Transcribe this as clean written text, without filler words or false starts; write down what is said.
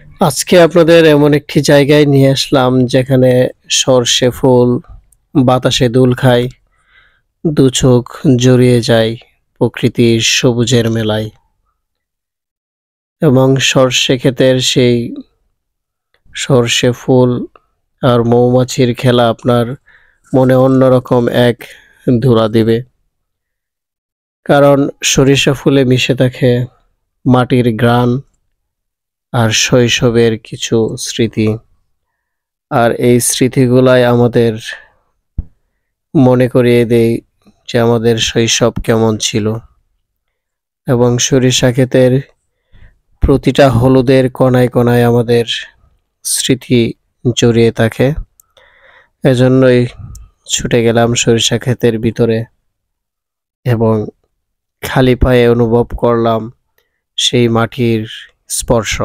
আজকে আপনাদের এমন একটি জায়গায় নিয়ে আসলাম যেখানে সর্ষে ফুল বাতাসে দোল খায়, দু চোখ জুড়িয়ে যায় প্রকৃতির সবুজের মেলায়। এবং সর্ষে ক্ষেতের সেই সর্ষে ফুল আর মৌমাছির খেলা আপনার মনে অন্যরকম এক ধুরা দিবে। কারণ সরিষা ফুলে মিশে থাকে মাটির ঘ্রাণ আর শৈশবের কিছু স্মৃতি। আর এই স্মৃতিগুলাই আমাদের মনে করিয়ে দেয় যে আমাদের শৈশব কেমন ছিল। এবং সরিষা ক্ষেতের প্রতিটা হলুদের কণায় কণায় আমাদের স্মৃতি জড়িয়ে থাকে। এজন্যই ছুটে গেলাম সরিষা ক্ষেতের ভিতরে এবং খালি পায়ে অনুভব করলাম সেই মাটির স্পর্শ।